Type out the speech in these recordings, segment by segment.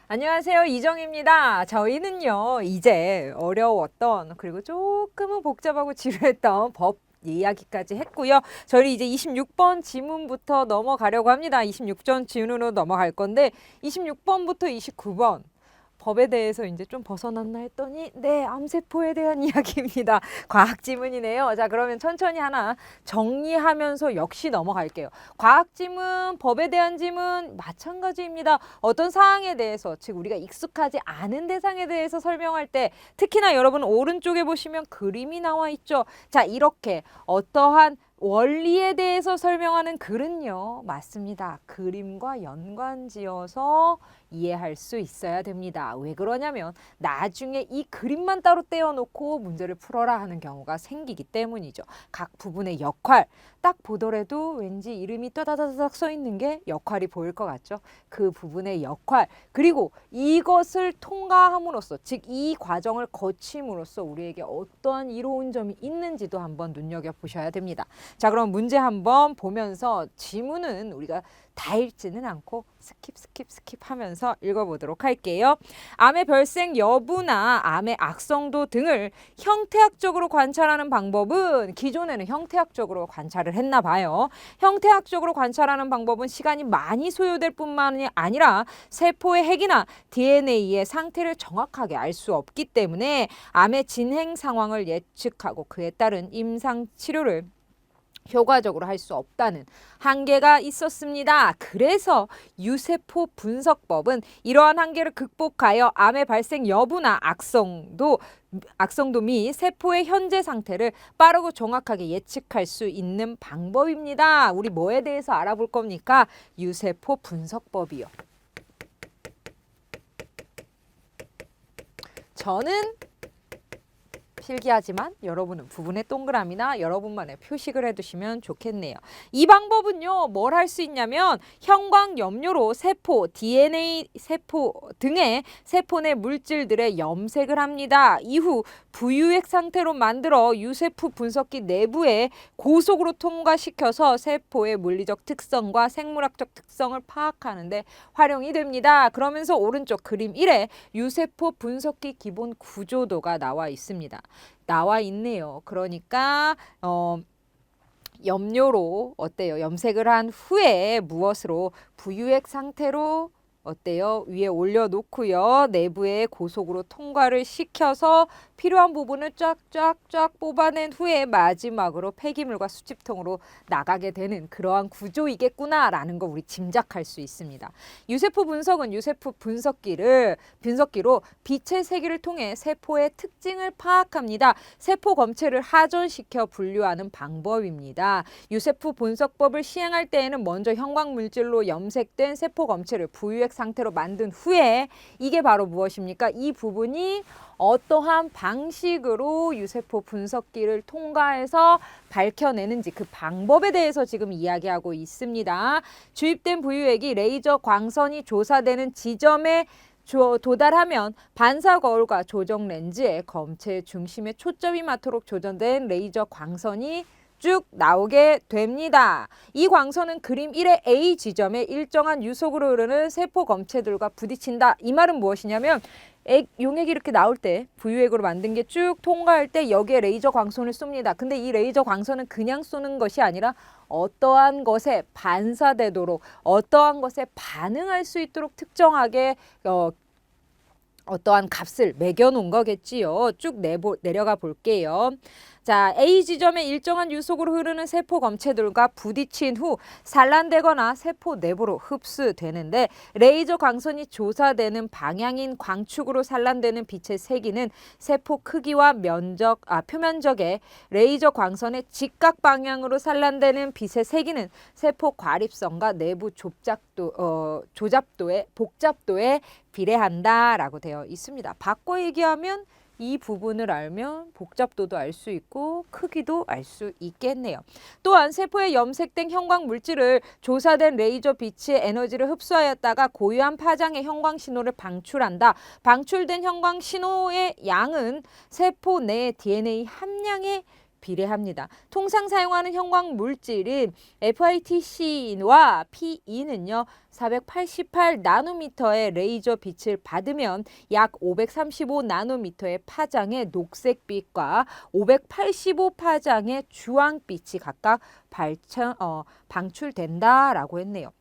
안녕하세요. 이정입니다. 저희는요, 이제 어려웠던, 그리고 조금은 복잡하고 지루했던 법 이야기까지 했고요. 저희 이제 26번 지문부터 넘어가려고 합니다. 26번 지문으로 넘어갈 건데, 26번부터 29번. 법에 대해서 이제 좀 벗어났나 했더니 네, 암세포에 대한 이야기입니다. 과학 지문이네요. 자, 그러면 천천히 하나 정리하면서 역시 넘어갈게요. 과학 지문, 법에 대한 지문 마찬가지입니다. 어떤 사항에 대해서, 즉 우리가 익숙하지 않은 대상에 대해서 설명할 때 특히나 여러분 오른쪽에 보시면 그림이 나와 있죠. 자, 이렇게 어떠한 원리에 대해서 설명하는 글은요, 맞습니다. 그림과 연관지어서 이해할 수 있어야 됩니다. 왜 그러냐면 나중에 이 그림만 따로 떼어놓고 문제를 풀어라 하는 경우가 생기기 때문이죠. 각 부분의 역할 딱 보더라도 왠지 이름이 떠다다닥 써 있는 게 역할이 보일 것 같죠. 그 부분의 역할, 그리고 이것을 통과함으로써, 즉 이 과정을 거침으로써 우리에게 어떠한 이로운 점이 있는지도 한번 눈여겨보셔야 됩니다. 자, 그럼 문제 한번 보면서 지문은 우리가 다 읽지는 않고 스킵 하면서 읽어보도록 할게요. 암의 발생 여부나 암의 악성도 등을 형태학적으로 관찰하는 방법은, 기존에는 형태학적으로 관찰을 했나 봐요. 형태학적으로 관찰하는 방법은 시간이 많이 소요될 뿐만이 아니라 세포의 핵이나 DNA의 상태를 정확하게 알 수 없기 때문에 암의 진행 상황을 예측하고 그에 따른 임상 치료를 효과적으로 할 수 없다는 한계가 있었습니다. 그래서 유세포 분석법은 이러한 한계를 극복하여 암의 발생 여부나 악성도 및 세포의 현재 상태를 빠르고 정확하게 예측할 수 있는 방법입니다. 우리 뭐에 대해서 알아볼 겁니까? 유세포 분석법이요. 저는 필기하지만 여러분은 부분의 동그라미나 여러분만의 표식을 해두시면 좋겠네요. 이 방법은요, 뭘 할 수 있냐면 형광염료로 세포, DNA 세포 등의 세포 내 물질들의 염색을 합니다. 이후 부유액 상태로 만들어 유세포 분석기 내부에 고속으로 통과시켜서 세포의 물리적 특성과 생물학적 특성을 파악하는 데 활용이 됩니다. 그러면서 오른쪽 그림 1에 유세포 분석기 기본 구조도가 나와 있습니다. 나와 있네요. 그러니까 염료로 어때요? 염색을 한 후에 무엇으로? 부유액 상태로 어때요? 위에 올려놓고요. 내부에 고속으로 통과를 시켜서 필요한 부분을 쫙쫙쫙 뽑아낸 후에 마지막으로 폐기물과 수집통으로 나가게 되는 그러한 구조이겠구나라는 거 우리 짐작할 수 있습니다. 유세포 분석은 유세포 분석기로 빛의 세기를 통해 세포의 특징을 파악합니다. 세포 검체를 하전시켜 분류하는 방법입니다. 유세포 분석법을 시행할 때에는 먼저 형광물질로 염색된 세포 검체를 부유액 상태로 만든 후에, 이게 바로 무엇입니까? 이 부분이 어떠한 방식으로 유세포 분석기를 통과해서 밝혀내는지 그 방법에 대해서 지금 이야기하고 있습니다. 주입된 부유액이 레이저 광선이 조사되는 지점에 도달하면 반사 거울과 조정 렌즈의 검체 중심에 초점이 맞도록 조정된 레이저 광선이 쭉 나오게 됩니다. 이 광선은 그림 1의 A 지점에 일정한 유속으로 흐르는 세포 검체들과 부딪힌다. 이 말은 무엇이냐면 용액이 이렇게 나올 때, 부유액으로 만든 게 쭉 통과할 때 여기에 레이저 광선을 쏩니다. 근데 이 레이저 광선은 그냥 쏘는 것이 아니라 어떠한 것에 반사되도록, 어떠한 것에 반응할 수 있도록 특정하게 어떠한 값을 매겨놓은 거겠지요. 쭉 내려가 볼게요. 자, A 지점에 일정한 유속으로 흐르는 세포 검체들과 부딪힌 후 산란되거나 세포 내부로 흡수되는데, 레이저 광선이 조사되는 방향인 광축으로 산란되는 빛의 세기는 세포 크기와 표면적에 레이저 광선의 직각 방향으로 산란되는 빛의 세기는 세포 과립성과 내부 복잡도에 비례한다라고 되어 있습니다. 바꿔 얘기하면 이 부분을 알면 복잡도도 알 수 있고 크기도 알 수 있겠네요. 또한 세포에 염색된 형광 물질을 조사된 레이저 빛의 에너지를 흡수하였다가 고유한 파장의 형광 신호를 방출한다. 방출된 형광 신호의 양은 세포 내 DNA 함량에 비례합니다. 통상 사용하는 형광 물질인 FITC와 PE는요. 488 나노미터의 레이저 빛을 받으면 약 535 나노미터의 파장의 녹색빛과 585 파장의 주황빛이 각각 방출된다라고 했네요.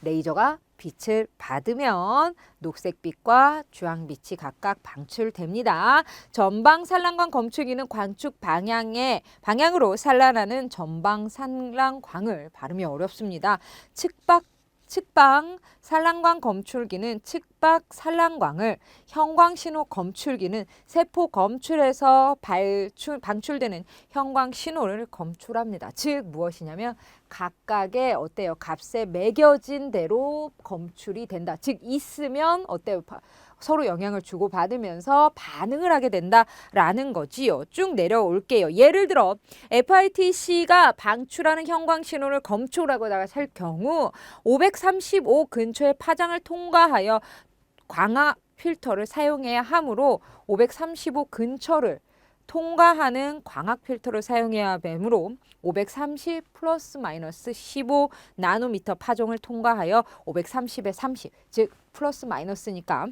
레이저가 빛을 받으면 녹색빛과 주황빛이 각각 방출됩니다. 전방 산란광 검출기는 관측 방향으로 산란하는 전방 산란광을 발음이 어렵습니다. 측방 산란광 검출기는 측박 산란광을, 형광신호 검출기는 세포 검출에서 방출되는 형광신호를 검출합니다. 즉 무엇이냐면 각각의 어때요? 값에 매겨진 대로 검출이 된다. 즉 있으면 어때요? 서로 영향을 주고받으면서 반응을 하게 된다라는 거지요. 쭉 내려올게요. 예를 들어 FITC가 방출하는 형광신호를 검출하고다가 살 경우 535 근처의 파장을 통과하여 광학 필터를 사용해야 하므로 535 근처를 통과하는 광학 필터를 사용해야 하므로 530 플러스 마이너스 15 나노미터 파종을 통과하여 530에 30, 즉 플러스 마이너스니까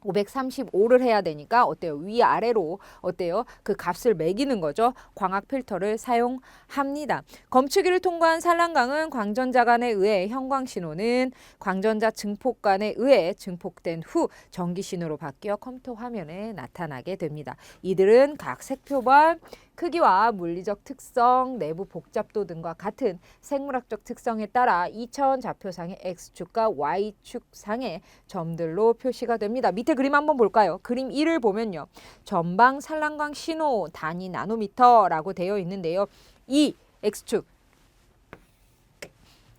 535를 해야 되니까 어때요? 위아래로 어때요? 그 값을 매기는 거죠. 광학 필터를 사용합니다. 검출기를 통과한 산란광은 광전자간에 의해 형광신호는 광전자 증폭관에 의해 증폭된 후 전기신호로 바뀌어 컴퓨터 화면에 나타나게 됩니다. 이들은 각 색표별 크기와 물리적 특성, 내부 복잡도 등과 같은 생물학적 특성에 따라 2차원 좌표상의 X축과 Y축상의 점들로 표시가 됩니다. 밑에 그림 한번 볼까요? 그림 1을 보면요. 전방 산란광 신호 단위 나노미터라고 되어 있는데요. 이 X축,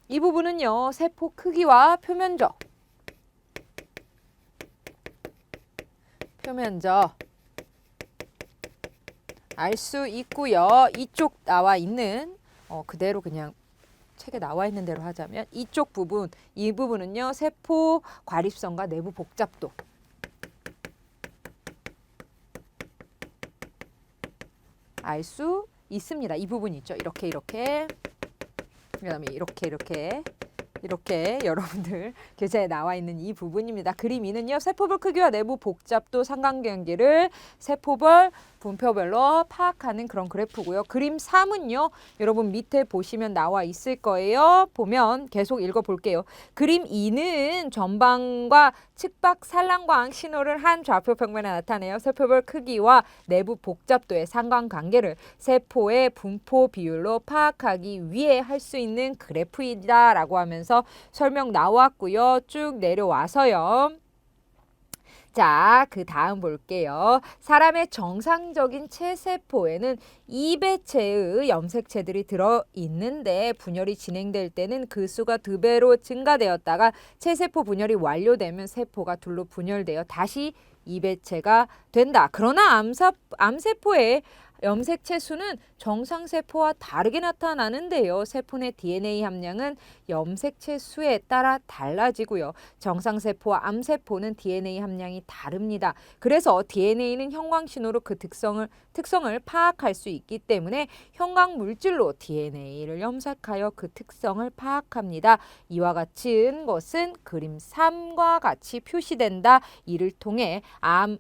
이 부분은요. 세포 크기와 표면적 알 수 있고요. 이쪽 나와 있는 그대로 그냥 책에 나와 있는 대로 하자면 이쪽 부분, 이 부분은요. 세포 과립성과 내부 복잡도 알 수 있습니다. 이 부분 있죠. 이렇게 그다음에 이렇게 여러분들 교재에 나와 있는 이 부분입니다. 그림 2는요. 세포별 크기와 내부 복잡도 상관관계를 세포별, 분표별로 파악하는 그런 그래프고요. 그림 3은요. 여러분 밑에 보시면 나와 있을 거예요. 보면 계속 읽어볼게요. 그림 2는 전방과 측박 산란광 신호를 한 좌표 평면에 나타내요. 세포별 크기와 내부 복잡도의 상관관계를 세포의 분포 비율로 파악하기 위해 할 수 있는 그래프이다라고 하면서 설명 나왔고요. 쭉 내려와서요. 자, 그 다음 볼게요. 사람의 정상적인 체세포에는 2배체의 염색체들이 들어있는데 분열이 진행될 때는 그 수가 2배로 증가되었다가 체세포 분열이 완료되면 세포가 둘로 분열되어 다시 2배체가 된다. 그러나 암세포의 염색체 수는 정상세포와 다르게 나타나는데요. 세포 내 DNA 함량은 염색체 수에 따라 달라지고요. 정상세포와 암세포는 DNA 함량이 다릅니다. 그래서 DNA는 형광신호로 그 특성을 파악할 수 있기 때문에 형광물질로 DNA를 염색하여 그 특성을 파악합니다. 이와 같은 것은 그림 3과 같이 표시된다. 이를 통해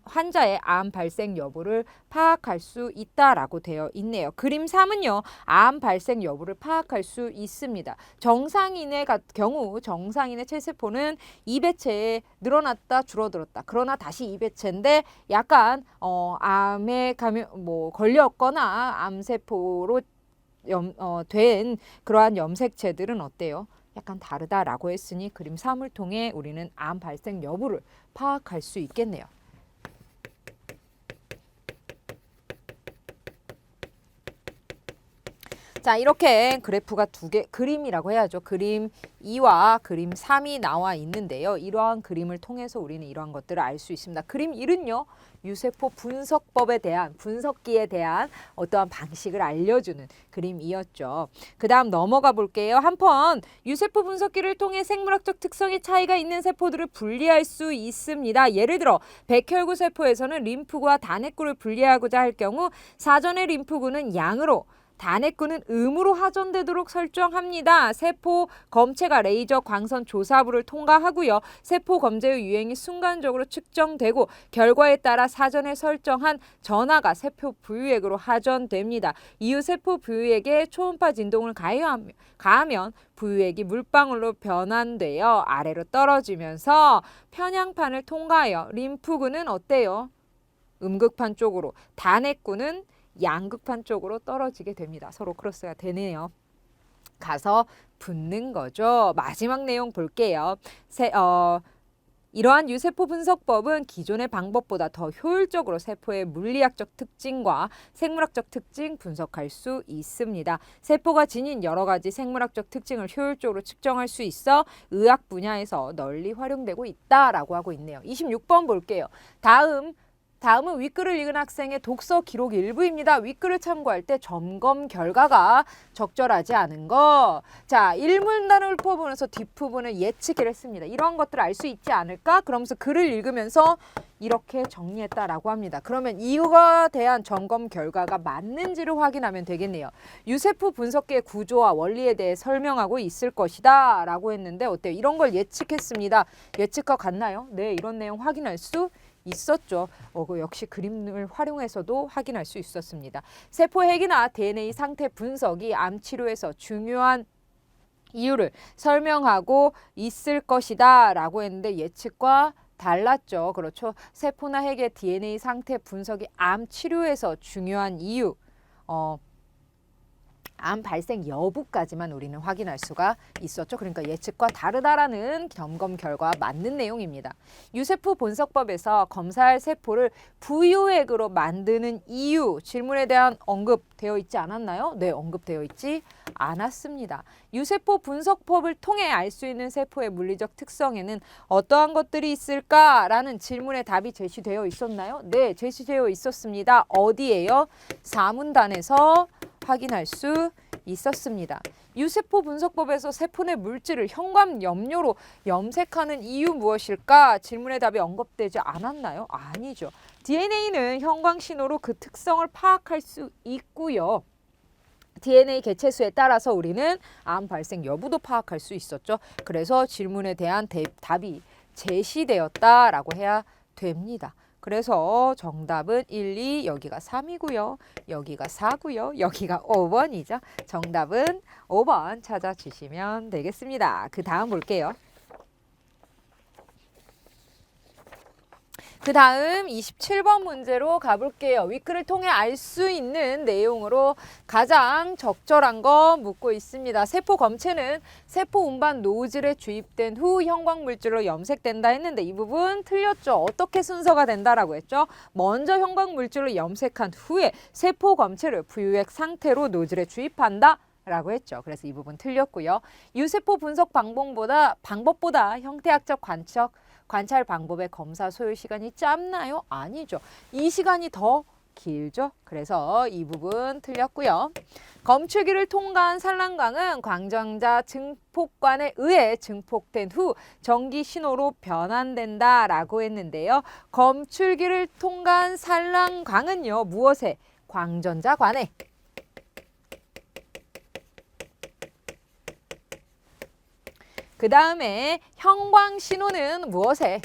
환자의 암 발생 여부를 파악할 수 있다라고 되어 있네요. 그림 3은요. 암 발생 여부를 파악할 수 있습니다. 정상인의 경우 정상인의 체세포는 2배체에 늘어났다 줄어들었다. 그러나 다시 2배체인데 약간 암에 걸렸거나 암세포로 된 그러한 염색체들은 어때요? 약간 다르다라고 했으니 그림 3을 통해 우리는 암 발생 여부를 파악할 수 있겠네요. 자, 이렇게 그래프가 두 개, 그림이라고 해야죠. 그림 2와 그림 3이 나와 있는데요. 이러한 그림을 통해서 우리는 이러한 것들을 알 수 있습니다. 그림 1은요. 유세포 분석법에 대한, 분석기에 대한 어떠한 방식을 알려주는 그림이었죠. 그 다음 넘어가 볼게요. 한번 유세포 분석기를 통해 생물학적 특성의 차이가 있는 세포들을 분리할 수 있습니다. 예를 들어 백혈구 세포에서는 림프구와 단핵구를 분리하고자 할 경우 사전에 림프구는 양으로 단핵구는 음으로 하전되도록 설정합니다. 세포 검체가 레이저 광선 조사부를 통과하고요. 세포 검체의 유형이 순간적으로 측정되고 결과에 따라 사전에 설정한 전하가 세포 부유액으로 하전됩니다. 이후 세포 부유액에 초음파 진동을 가하면 부유액이 물방울로 변환되어 아래로 떨어지면서 편향판을 통과하여 림프구는 어때요? 음극판 쪽으로, 단핵구는 양극판 쪽으로 떨어지게 됩니다. 서로 크로스가 되네요. 가서 붙는 거죠. 마지막 내용 볼게요. 이러한 유세포 분석법은 기존의 방법보다 더 효율적으로 세포의 물리학적 특징과 생물학적 특징 분석할 수 있습니다. 세포가 지닌 여러 가지 생물학적 특징을 효율적으로 측정할 수 있어 의학 분야에서 널리 활용되고 있다라고 하고 있네요. 26번 볼게요. 다음은 윗글을 읽은 학생의 독서 기록 일부입니다. 윗글을 참고할 때 점검 결과가 적절하지 않은 거. 자, 일문단을 읊어보면서 뒷부분을 예측을 했습니다. 이러한 것들을 알 수 있지 않을까? 그러면서 글을 읽으면서 이렇게 정리했다라고 합니다. 그러면 이거에 대한 점검 결과가 맞는지를 확인하면 되겠네요. 유세포 분석기의 구조와 원리에 대해 설명하고 있을 것이다 라고 했는데 어때요? 이런 걸 예측했습니다. 예측과 같나요? 네, 이런 내용 확인할 수 있었죠. 역시 그림을 활용해서도 확인할 수 있었습니다. 세포 핵이나 DNA 상태 분석이 암 치료에서 중요한 이유를 설명하고 있을 것이다 라고 했는데 예측과 달랐죠. 그렇죠. 세포나 핵의 DNA 상태 분석이 암 치료에서 중요한 이유, 암 발생 여부까지만 우리는 확인할 수가 있었죠. 그러니까 예측과 다르다라는 점검 결과와 맞는 내용입니다. 유세포 분석법에서 검사할 세포를 부유액으로 만드는 이유 질문에 대한 언급되어 있지 않았나요? 네, 언급되어 있지 않았습니다. 유세포 분석법을 통해 알 수 있는 세포의 물리적 특성에는 어떠한 것들이 있을까라는 질문에 답이 제시되어 있었나요? 네, 제시되어 있었습니다. 어디에요? 4문단에서 확인할 수 있었습니다. 유세포 분석법에서 세포 내 물질을 현관 염료로 염색하는 이유 무엇일까? 질문의 답이 언급되지 않았나요? 아니죠. DNA는 형광 신호로 그 특성을 파악할 수 있고요. DNA 개체수에 따라서 우리는 암 발생 여부도 파악할 수 있었죠. 그래서 질문에 대한 답이 제시되었다라고 해야 됩니다. 그래서 정답은 1, 2, 여기가 3이고요. 여기가 4고요. 여기가 5번이죠. 정답은 5번 찾아주시면 되겠습니다. 그 다음 볼게요. 그 다음 27번 문제로 가볼게요. 윗글을 통해 알 수 있는 내용으로 가장 적절한 거 묻고 있습니다. 세포 검체는 세포 운반 노즐에 주입된 후 형광물질로 염색된다 했는데 이 부분 틀렸죠. 어떻게 순서가 된다라고 했죠? 먼저 형광물질로 염색한 후에 세포 검체를 부유액 상태로 노즐에 주입한다. 라고 했죠. 그래서 이 부분 틀렸고요. 유세포 분석 방법보다 형태학적 관찰 방법의 검사 소요 시간이 짧나요? 아니죠. 이 시간이 더 길죠. 그래서 이 부분 틀렸고요. 검출기를 통과한 산란광은 광전자 증폭관에 의해 증폭된 후 전기 신호로 변환된다라고 했는데요. 검출기를 통과한 산란광은요. 무엇에? 광전자관에. 그 다음에 형광 신호는 무엇에?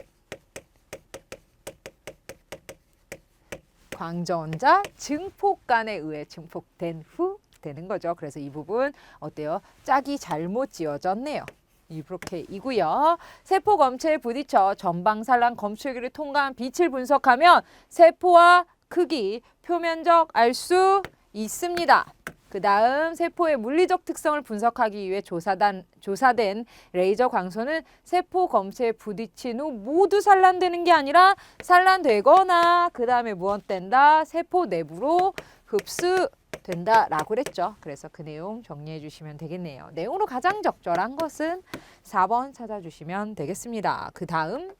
광전자 증폭관에 의해 증폭된 후 되는 거죠. 그래서 이 부분 어때요? 짝이 잘못 지어졌네요. 이렇게이고요. 세포 검체에 부딪혀 전방산란 검출기를 통과한 빛을 분석하면 세포와 크기, 표면적 알 수 있습니다. 그 다음 세포의 물리적 특성을 분석하기 위해 조사된 레이저 광선은 세포 검체에 부딪힌 후 모두 산란되는 게 아니라 산란되거나 그 다음에 무엇된다? 세포 내부로 흡수된다. 된다라고 그랬죠. 그래서 그 내용 정리해 주시면 되겠네요. 내용으로 가장 적절한 것은 4번 찾아주시면 되겠습니다. 그 다음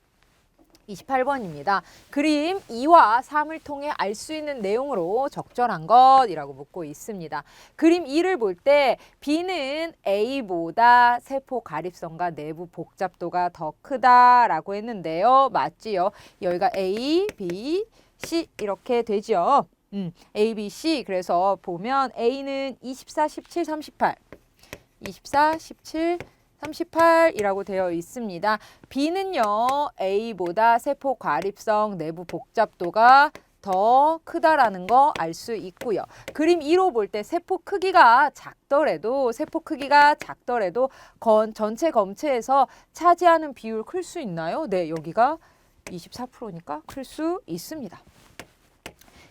28번입니다. 그림 2와 3을 통해 알 수 있는 내용으로 적절한 것이라고 묻고 있습니다. 그림 2를 볼 때 B는 A보다 세포 가립성과 내부 복잡도가 더 크다라고 했는데요. 맞지요? 여기가 A, B, C 이렇게 되죠. A, B, C. 그래서 보면 A는 24, 17, 38. 24, 17, 38이라고 되어 있습니다. B는요, A보다 세포 과립성, 내부 복잡도가 더 크다라는 거 알 수 있고요. 그림 2로 볼 때 세포 크기가 작더라도 전체 검체에서 차지하는 비율 클 수 있나요? 네, 여기가 24%니까 클 수 있습니다.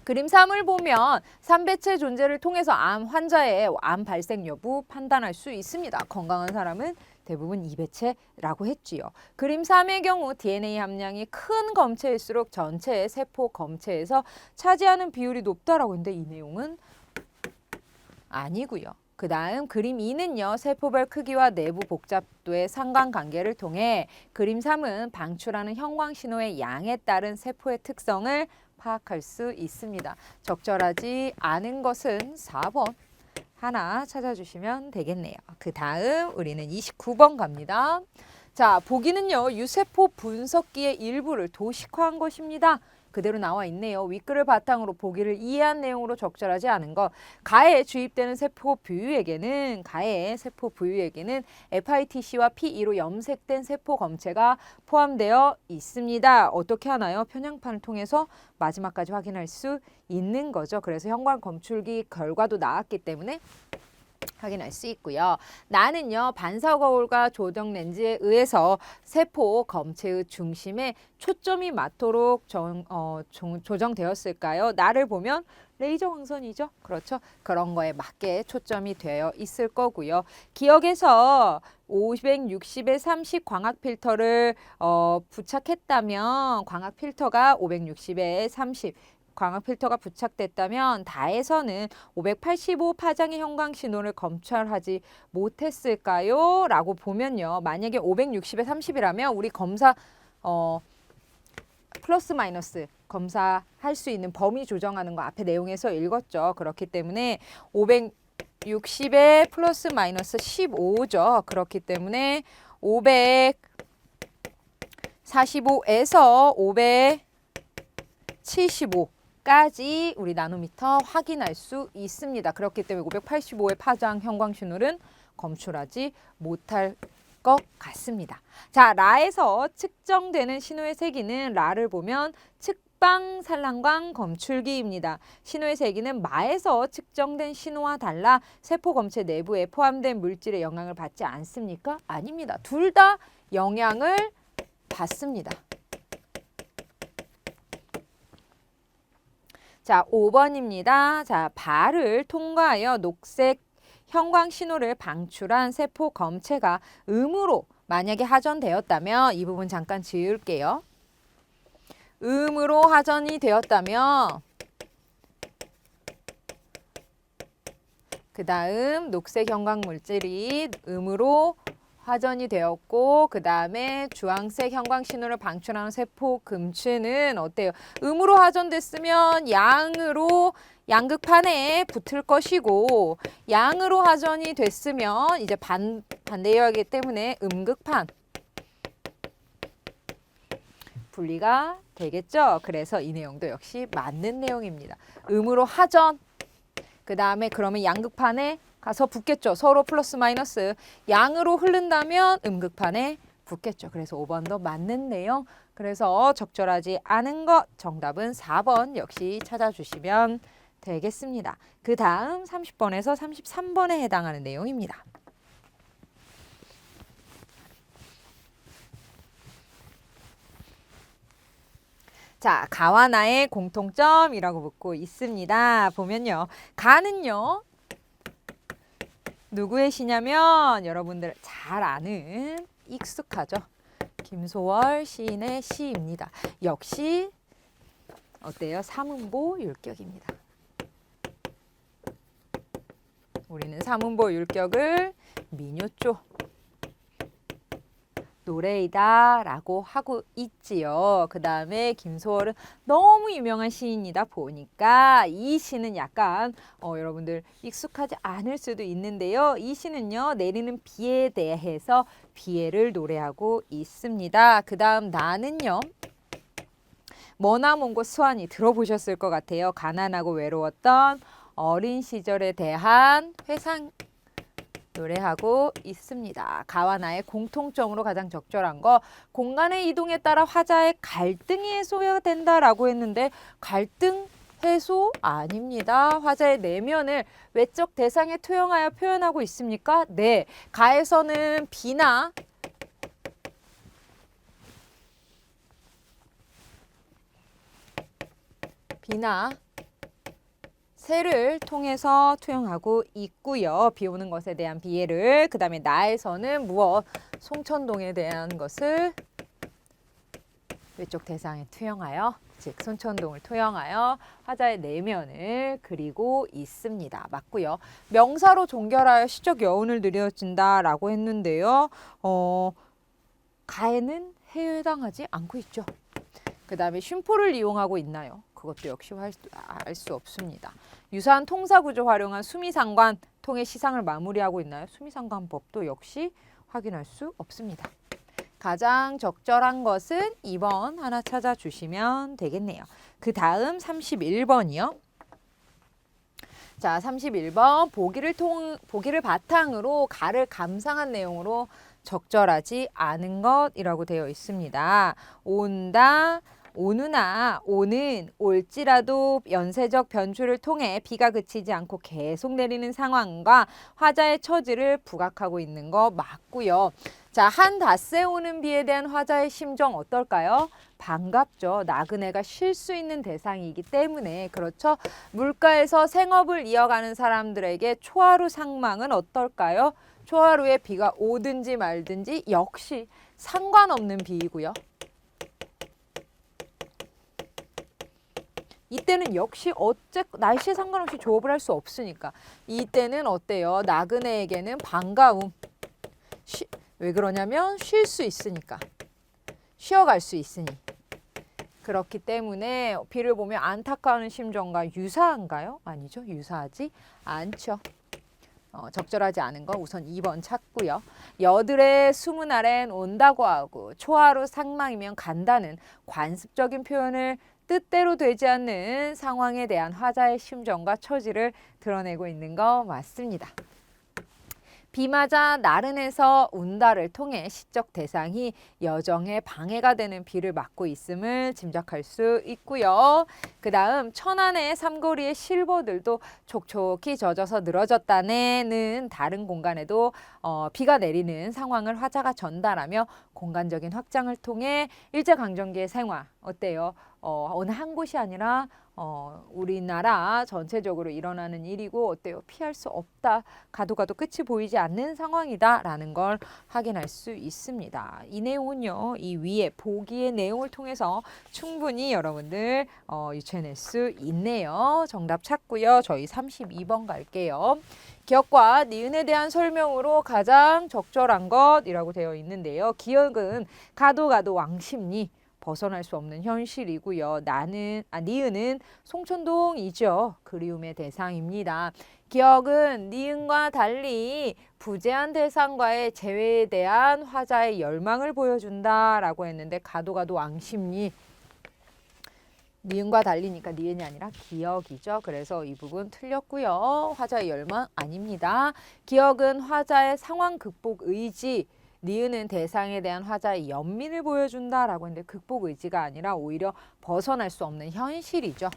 그림 3을 보면 삼배체 존재를 통해서 암 환자의 암 발생 여부 판단할 수 있습니다. 건강한 사람은 대부분 2배체라고 했지요. 그림 3의 경우 DNA 함량이 큰 검체일수록 전체 세포 검체에서 차지하는 비율이 높다라고 했는데 이 내용은 아니고요. 그 다음 그림 2는요. 세포별 크기와 내부 복잡도의 상관관계를 통해 그림 3은 방출하는 형광신호의 양에 따른 세포의 특성을 파악할 수 있습니다. 적절하지 않은 것은 4번 하나 찾아주시면 되겠네요. 그 다음 우리는 29번 갑니다. 자, 보기는요. 유세포 분석기의 일부를 도식화한 것입니다. 그대로 나와 있네요. 윗글을 바탕으로 보기를 이해한 내용으로 적절하지 않은 것. 가에 주입되는 세포 부유에게는 FITC와 P2로 염색된 세포 검체가 포함되어 있습니다. 어떻게 하나요? 편향판을 통해서 마지막까지 확인할 수 있는 거죠. 그래서 형광 검출기 결과도 나왔기 때문에 확인할 수 있고요. 나는요. 반사 거울과 조정 렌즈에 의해서 세포 검체의 중심에 초점이 맞도록 조정되었을까요? 나를 보면 레이저 광선이죠. 그렇죠. 그런 거에 맞게 초점이 되어 있을 거고요. 기억에서 560에 30 광학 필터를 부착했다면 광학 필터가 560에 30 광학 필터가 부착됐다면 다에서는 585 파장의 형광 신호를 검출하지 못했을까요? 라고 보면요. 만약에 560에 30이라면 우리 검사 플러스 마이너스 검사할 수 있는 범위 조정하는 거 앞에 내용에서 읽었죠. 그렇기 때문에 560에 플러스 마이너스 15죠. 그렇기 때문에 545에서 575 까지 우리 나노미터 확인할 수 있습니다. 그렇기 때문에 585의 파장 형광 신호는 검출하지 못할 것 같습니다. 자, 라에서 측정되는 신호의 세기는 라를 보면 측방 산란광 검출기입니다. 신호의 세기는 마에서 측정된 신호와 달라 세포 검체 내부에 포함된 물질의 영향을 받지 않습니까? 아닙니다. 둘 다 영향을 받습니다. 자, 5번입니다. 자, 발을 통과하여 녹색 형광 신호를 방출한 세포 검체가 음으로 만약에 하전되었다면 이 부분 잠깐 지울게요. 음으로 하전이 되었다면 그 다음 녹색 형광 물질이 음으로 화전이 되었고 그 다음에 주황색 형광 신호를 방출하는 세포 금체는 어때요? 음으로 화전됐으면 양으로 양극판에 붙을 것이고 양으로 화전이 됐으면 이제 반대여야 하기 때문에 음극판 분리가 되겠죠. 그래서 이 내용도 역시 맞는 내용입니다. 음으로 하전 그 다음에 그러면 양극판에 가서 붙겠죠. 서로 플러스 마이너스 양으로 흐른다면 음극판에 붙겠죠. 그래서 5번도 맞는 내용. 그래서 적절하지 않은 것 정답은 4번 역시 찾아주시면 되겠습니다. 그 다음 30번에서 33번에 해당하는 내용입니다. 자, 가와 나의 공통점이라고 묻고 있습니다. 보면요. 가는요. 누구의 시냐면 여러분들 잘 아는 익숙하죠. 김소월 시인의 시입니다. 역시 어때요? 삼음보 율격입니다. 우리는 사문보 율격을 민요조 노래이다 라고 하고 있지요. 그 다음에 김소월은 너무 유명한 시인이다 보니까 이 시는 약간 여러분들 익숙하지 않을 수도 있는데요. 이 시는요, 내리는 비에 대해서 비애를 노래하고 있습니다. 그 다음 나는요, 머나먼 곳 수완이 들어보셨을 것 같아요. 가난하고 외로웠던 어린 시절에 대한 회상 노래하고 있습니다. 가와 나의 공통점으로 가장 적절한 거, 공간의 이동에 따라 화자의 갈등이 해소된다라고 했는데 갈등 해소 아닙니다. 화자의 내면을 외적 대상에 투영하여 표현하고 있습니까? 네. 가에서는 비나 새를 통해서 투영하고 있고요. 비 오는 것에 대한 비애를. 그 다음에 나에서는 무엇? 송천동에 대한 것을 외적 대상에 투영하여, 즉 송천동을 투영하여 화자의 내면을 그리고 있습니다. 맞고요. 명사로 종결하여 시적 여운을 느껴진다라고 했는데요. 가에는 해당하지 않고 있죠. 그 다음에 쉼표를 이용하고 있나요? 그것도 역시 알 수 없습니다. 유사한 통사구조 활용한 수미상관 통해 시상을 마무리하고 있나요? 수미상관법도 역시 확인할 수 없습니다. 가장 적절한 것은 2번 하나 찾아주시면 되겠네요. 그 다음 31번이요. 자, 31번 보기를 바탕으로 가를 감상한 내용으로 적절하지 않은 것이라고 되어 있습니다. 온다, 오누나, 오는, 올지라도 연세적 변수를 통해 비가 그치지 않고 계속 내리는 상황과 화자의 처지를 부각하고 있는 거 맞고요. 자, 한 닷새 오는 비에 대한 화자의 심정 어떨까요? 반갑죠. 나그네가 쉴 수 있는 대상이기 때문에. 그렇죠. 물가에서 생업을 이어가는 사람들에게 초하루 상망은 어떨까요? 초하루에 비가 오든지 말든지 역시 상관없는 비이고요. 이때는 역시 날씨에 상관없이 조업을 할 수 없으니까 이때는 어때요? 나그네에게는 반가움. 왜 그러냐면 쉴 수 있으니까. 쉬어갈 수 있으니. 그렇기 때문에 비를 보면 안타까운 심정과 유사한가요? 아니죠. 유사하지 않죠. 적절하지 않은 거 우선 2번 찾고요. 여들의 수문 아래는 온다고 하고 초하루 상망이면 간다는 관습적인 표현을 뜻대로 되지 않는 상황에 대한 화자의 심정과 처지를 드러내고 있는 거 맞습니다. 비마자 나른해서 운다를 통해 시적 대상이 여정에 방해가 되는 비를 맞고 있음을 짐작할 수 있고요. 그 다음 천안의 삼거리의 실버들도 촉촉히 젖어서 늘어졌다네는 다른 공간에도 비가 내리는 상황을 화자가 전달하며 공간적인 확장을 통해 일제강점기의 생활 어때요? 어느 한 곳이 아니라 우리나라 전체적으로 일어나는 일이고 어때요? 피할 수 없다. 가도 끝이 보이지 않는 상황이다 라는 걸 확인할 수 있습니다. 이 내용은요. 이 위에 보기의 내용을 통해서 충분히 여러분들 유추해낼 수 있네요. 정답 찾고요. 저희 32번 갈게요. 기억과 니은에 대한 설명으로 가장 적절한 것이라고 되어 있는데요. 기억은 가도 왕십리 벗어날 수 없는 현실이고요. 니은은 송천동이죠. 그리움의 대상입니다. 기억은 니은과 달리 부재한 대상과의 재회에 대한 화자의 열망을 보여준다라고 했는데 가도 왕십리 니은과 달리니까 니은이 아니라 기억이죠. 그래서 이 부분 틀렸고요. 화자의 열망 아닙니다. 기억은 화자의 상황 극복 의지, 니은은 대상에 대한 화자의 연민을 보여준다라고 했는데 극복 의지가 아니라 오히려 벗어날 수 없는 현실이죠.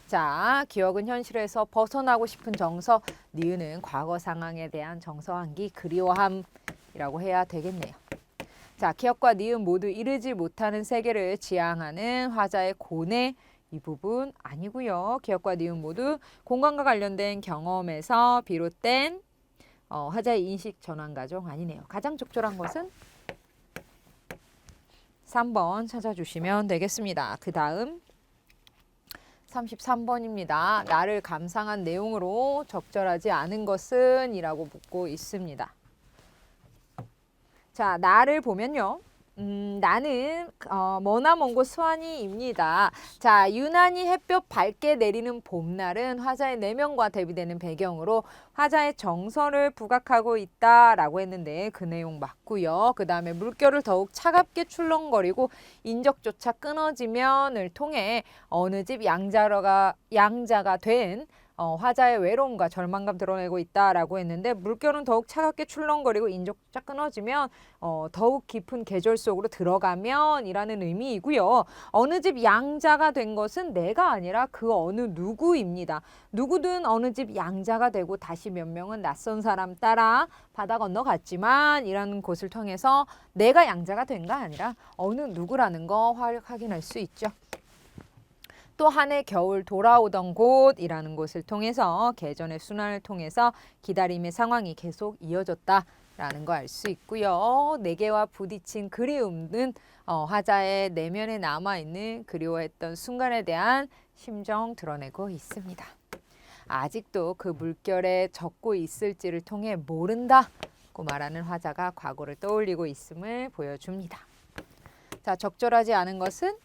자, 기억은 현실에서 벗어나고 싶은 정서, 니은은 과거 상황에 대한 정서환기, 그리워함이라고 해야 되겠네요. 자, 기억과 니은 모두 이르지 못하는 세계를 지향하는 화자의 고뇌, 이 부분 아니고요. 기억과 니은 모두 공간과 관련된 경험에서 비롯된 화자의 인식 전환 과정 아니네요. 가장 적절한 것은 3번 찾아주시면 되겠습니다. 그 다음 33번입니다. 나를 감상한 내용으로 적절하지 않은 것은 이라고 묻고 있습니다. 자, 나를 보면요. 나는 머나먼 곳 수완이입니다. 자, 유난히 햇볕 밝게 내리는 봄날은 화자의 내면과 대비되는 배경으로 화자의 정서를 부각하고 있다라고 했는데 그 내용 맞고요. 그 다음에 물결을 더욱 차갑게 출렁거리고 인적조차 끊어지면을 통해 어느 집 양자가 된 화자의 외로움과 절망감 드러내고 있다라고 했는데 물결은 더욱 차갑게 출렁거리고 인적조차 끊어지면 더욱 깊은 계절 속으로 들어가면 이라는 의미이고요. 어느 집 양자가 된 것은 내가 아니라 그 어느 누구입니다. 누구든 어느 집 양자가 되고 다시 몇 명은 낯선 사람 따라 바다 건너갔지만 이라는 곳을 통해서 내가 양자가 된 거 아니라 어느 누구라는 거 확인할 수 있죠. 또 한 해 겨울 돌아오던 곳이라는 곳을 통해서 계전의 순환을 통해서 기다림의 상황이 계속 이어졌다라는 거 알 수 있고요. 내게와 부딪힌 그리움은 화자의 내면에 남아있는 그리워했던 순간에 대한 심정 드러내고 있습니다. 아직도 그 물결에 젖고 있을지를 통해 모른다고 말하는 화자가 과거를 떠올리고 있음을 보여줍니다. 자, 적절하지 않은 것은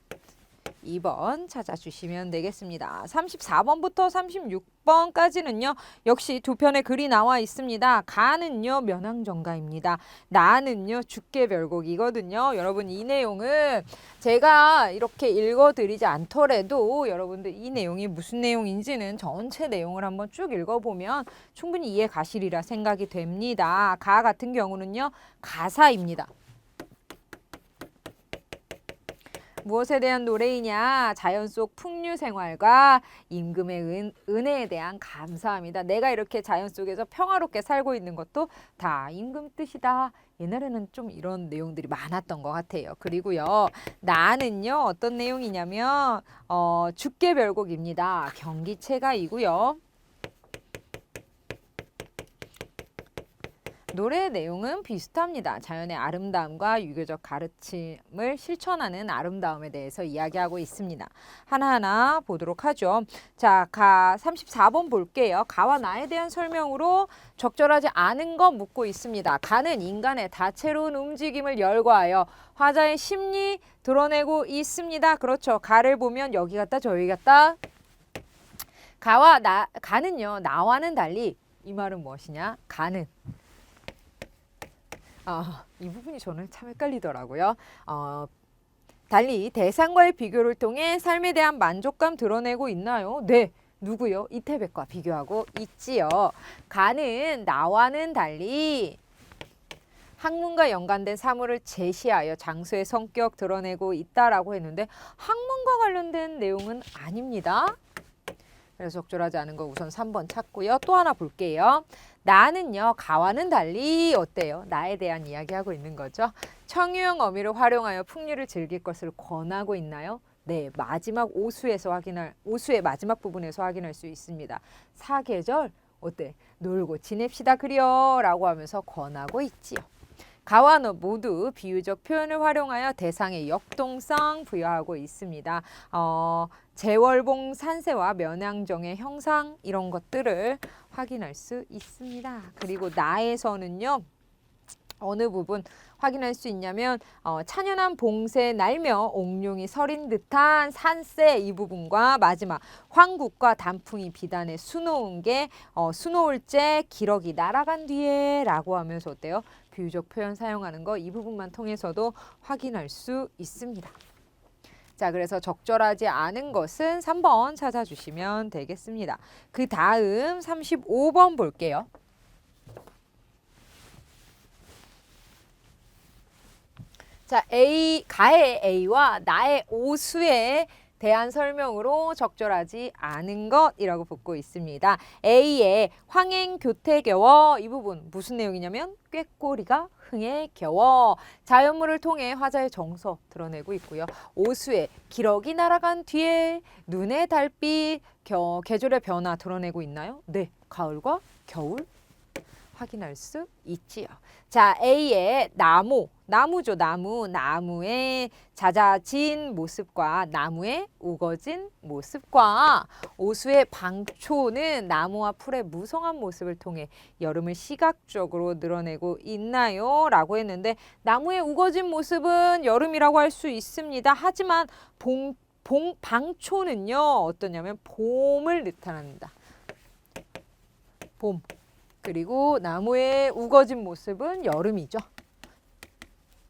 2번 찾아주시면 되겠습니다. 34번부터 36번까지는요. 역시 두 편의 글이 나와 있습니다. 가는요. 면왕정가입니다. 나는요. 죽게별곡이거든요. 여러분 이 내용은 제가 이렇게 읽어드리지 않더라도 여러분들 이 내용이 무슨 내용인지는 전체 내용을 한번 쭉 읽어보면 충분히 이해 가시리라 생각이 됩니다. 가 같은 경우는요. 가사입니다. 무엇에 대한 노래이냐? 자연 속 풍류 생활과 임금의 은혜에 대한 감사합니다. 내가 이렇게 자연 속에서 평화롭게 살고 있는 것도 다 임금 뜻이다. 옛날에는 좀 이런 내용들이 많았던 것 같아요. 그리고요. 나는요. 어떤 내용이냐면 죽게별곡입니다. 경기체가이고요. 노래의 내용은 비슷합니다. 자연의 아름다움과 유교적 가르침을 실천하는 아름다움에 대해서 이야기하고 있습니다. 하나하나 보도록 하죠. 자, 34번 볼게요. 가와 나에 대한 설명으로 적절하지 않은 거 묻고 있습니다. 가는 인간의 다채로운 움직임을 열거하여 화자의 심리 드러내고 있습니다. 그렇죠. 가를 보면 여기 갔다 저기 갔다. 가는요. 나와는 달리 이 말은 무엇이냐? 가는 이 부분이 저는 참 헷갈리더라고요. 달리 대상과의 비교를 통해 삶에 대한 만족감 드러내고 있나요? 네. 누구요? 이태백과 비교하고 있지요. 가는 나와는 달리 학문과 연관된 사물을 제시하여 장소의 성격 드러내고 있다라고 했는데 학문과 관련된 내용은 아닙니다. 그래서 적절하지 않은 거 우선 3번 찾고요. 또 하나 볼게요. 나는요. 가와는 달리 어때요? 나에 대한 이야기하고 있는 거죠. 청유형 어미를 활용하여 풍류를 즐길 것을 권하고 있나요? 네. 마지막 오수의 마지막 부분에서 확인할 수 있습니다. 사계절 어때? 놀고 지냅시다 그려 라고 하면서 권하고 있지요. 가와 너 모두 비유적 표현을 활용하여 대상의 역동성 부여하고 있습니다. 재월봉 산세와 면왕정의 형상 이런 것들을 확인할 수 있습니다. 그리고 나에서는요. 어느 부분 확인할 수 있냐면 찬연한 봉새 날며 옥룡이 서린 듯한 산세 이 부분과 마지막 황국과 단풍이 비단에 수놓은 게 수놓을째 기러기 날아간 뒤에 라고 하면서 어때요? 비유적 표현 사용하는 거 이 부분만 통해서도 확인할 수 있습니다. 자, 그래서 적절하지 않은 것은 3번 찾아주시면 되겠습니다. 그 다음 35번 볼게요. 자, 가의 A와 나의 오수에 대한 설명으로 적절하지 않은 것이라고 붙고 있습니다. A의 황행 교태 겨워 이 부분 무슨 내용이냐면 꾀꼬리가 흥에 겨워 자연물을 통해 화자의 정서 드러내고 있고요. 오수의 기러기 날아간 뒤에 눈의 달빛 계절의 변화 드러내고 있나요? 네, 가을과 겨울. 확인할 수 있지요. 자, A의 나무죠. 나무의 잦아진 모습과 나무의 우거진 모습과 오수의 방초는 나무와 풀의 무성한 모습을 통해 여름을 시각적으로 늘어내고 있나요? 라고 했는데 나무의 우거진 모습은 여름이라고 할 수 있습니다. 하지만 방초는요. 어떠냐면 봄을 나타납니다. 봄. 그리고 나무의 우거진 모습은 여름이죠.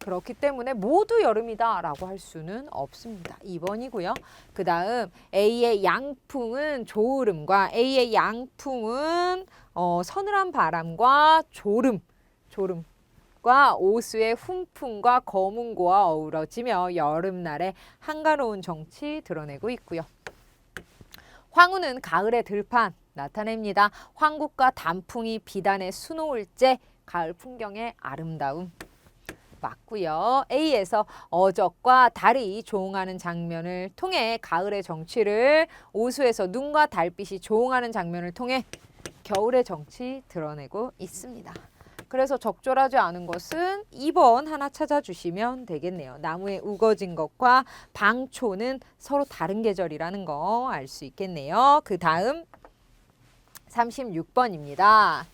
그렇기 때문에 모두 여름이다 라고 할 수는 없습니다. 2번이고요. 그 다음 A의 양풍은 조울음과 A의 양풍은 서늘한 바람과 조름과 오수의 훈풍과 거문고와 어우러지며 여름날의 한가로운 정치 드러내고 있고요. 황후는 가을의 들판 나타냅니다. 황국과 단풍이 비단에 수놓을 때 가을 풍경의 아름다움 맞고요. A에서 어적과 달이 조응하는 장면을 통해 가을의 정취를 오수에서 눈과 달빛이 조응하는 장면을 통해 겨울의 정취 드러내고 있습니다. 그래서 적절하지 않은 것은 2번 하나 찾아주시면 되겠네요. 나무의 우거진 것과 방초는 서로 다른 계절이라는 거 알 수 있겠네요. 그 다음 36번입니다.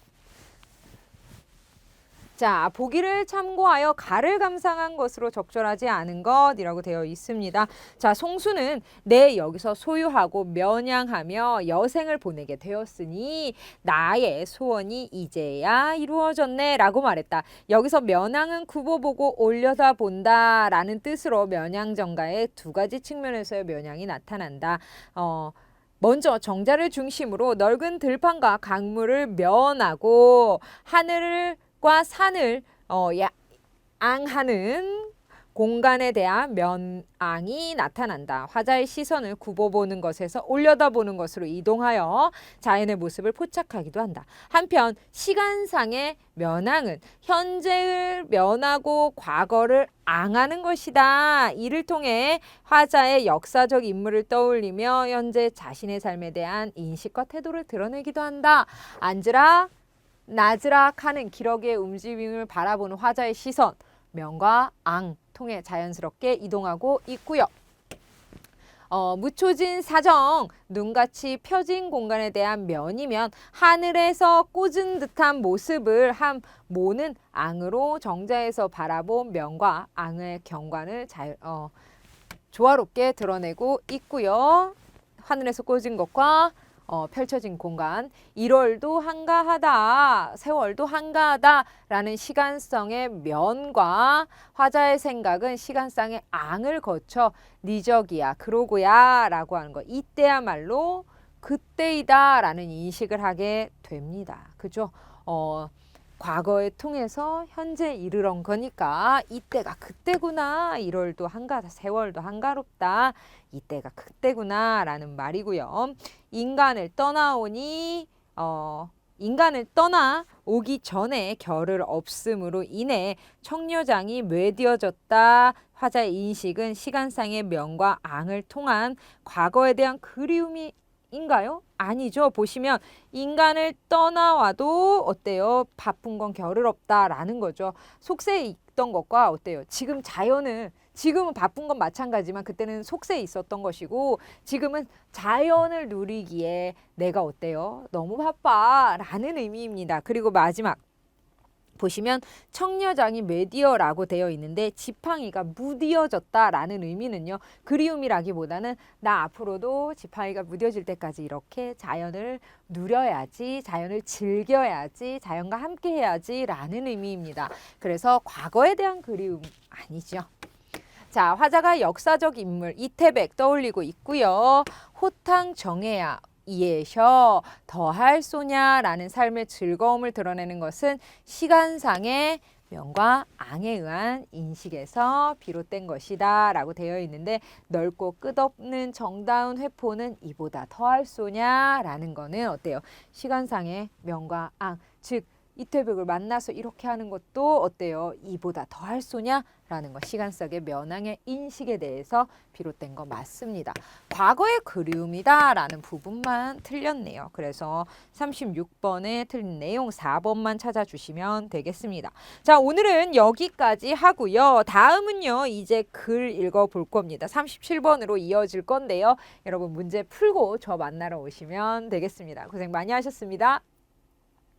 자, 보기를 참고하여 가를 감상한 것으로 적절하지 않은 것이라고 되어 있습니다. 자, 송수는 내 여기서 소유하고 면양하며 여생을 보내게 되었으니 나의 소원이 이제야 이루어졌네 라고 말했다. 여기서 면양은 굽어보고 올려다본다 라는 뜻으로 면양정가의 두 가지 측면에서의 면양이 나타난다. 먼저 정자를 중심으로 넓은 들판과 강물을 면하고 하늘과 산을 앙하는 공간에 대한 면앙이 나타난다. 화자의 시선을 굽어보는 것에서 올려다보는 것으로 이동하여 자연의 모습을 포착하기도 한다. 한편 시간상의 면앙은 현재를 면하고 과거를 앙하는 것이다. 이를 통해 화자의 역사적 인물을 떠올리며 현재 자신의 삶에 대한 인식과 태도를 드러내기도 한다. 앉으라 낮으락 하는 기러기의 움직임을 바라보는 화자의 시선, 면과 앙 통해 자연스럽게 이동하고 있고요. 무초진 사정, 눈같이 펴진 공간에 대한 면이면 하늘에서 꽂은 듯한 모습을 한 모는 앙으로 정자에서 바라본 면과 앙의 경관을 조화롭게 드러내고 있고요. 하늘에서 꽂은 것과 펼쳐진 공간, 1월도 한가하다, 세월도 한가하다 라는 시간성의 면과 화자의 생각은 시간상의 앙을 거쳐 니적이야, 그러고야 라고 하는 거. 이때야말로 그때이다 라는 인식을 하게 됩니다. 그죠? 과거에 통해서 현재 이르런 거니까 이때가 그때구나. 1월도 한가하다, 세월도 한가롭다. 이때가 그때구나 라는 말이고요. 인간을 떠나오니 인간을 떠나 오기 전에 결을 없음으로 인해 청려장이 뇌되어졌다. 화자의 인식은 시간상의 면과 앙을 통한 과거에 대한 그리움이 인가요? 아니죠. 보시면 인간을 떠나와도 어때요? 바쁜 건 겨를 없다라는 거죠. 속세에 있던 것과 어때요? 지금 지금은 바쁜 건 마찬가지지만 그때는 속세에 있었던 것이고 지금은 자연을 누리기에 내가 어때요? 너무 바빠라는 의미입니다. 그리고 마지막 보시면 청려장이 메디어라고 되어 있는데 지팡이가 무디어졌다라는 의미는요. 그리움이라기보다는 나 앞으로도 지팡이가 무뎌질 때까지 이렇게 자연을 누려야지, 자연을 즐겨야지, 자연과 함께 해야지 라는 의미입니다. 그래서 과거에 대한 그리움 아니죠. 자, 화자가 역사적 인물 이태백 떠올리고 있고요. 호탕 정해야 이에셔 더할 소냐라는 삶의 즐거움을 드러내는 것은 시간상의 면과 앙에 의한 인식에서 비롯된 것이다 라고 되어 있는데 넓고 끝없는 정다운 회포는 이보다 더할 소냐라는 거는 어때요? 시간상의 면과 앙, 즉 이태백을 만나서 이렇게 하는 것도 어때요? 이보다 더 할 소냐? 라는 거 시간속의 면항의 인식에 대해서 비롯된 거 맞습니다. 과거의 그리움이다 라는 부분만 틀렸네요. 그래서 36번에 틀린 내용 4번만 찾아주시면 되겠습니다. 자, 오늘은 여기까지 하고요. 다음은요. 이제 글 읽어볼 겁니다. 37번으로 이어질 건데요. 여러분 문제 풀고 저 만나러 오시면 되겠습니다. 고생 많이 하셨습니다.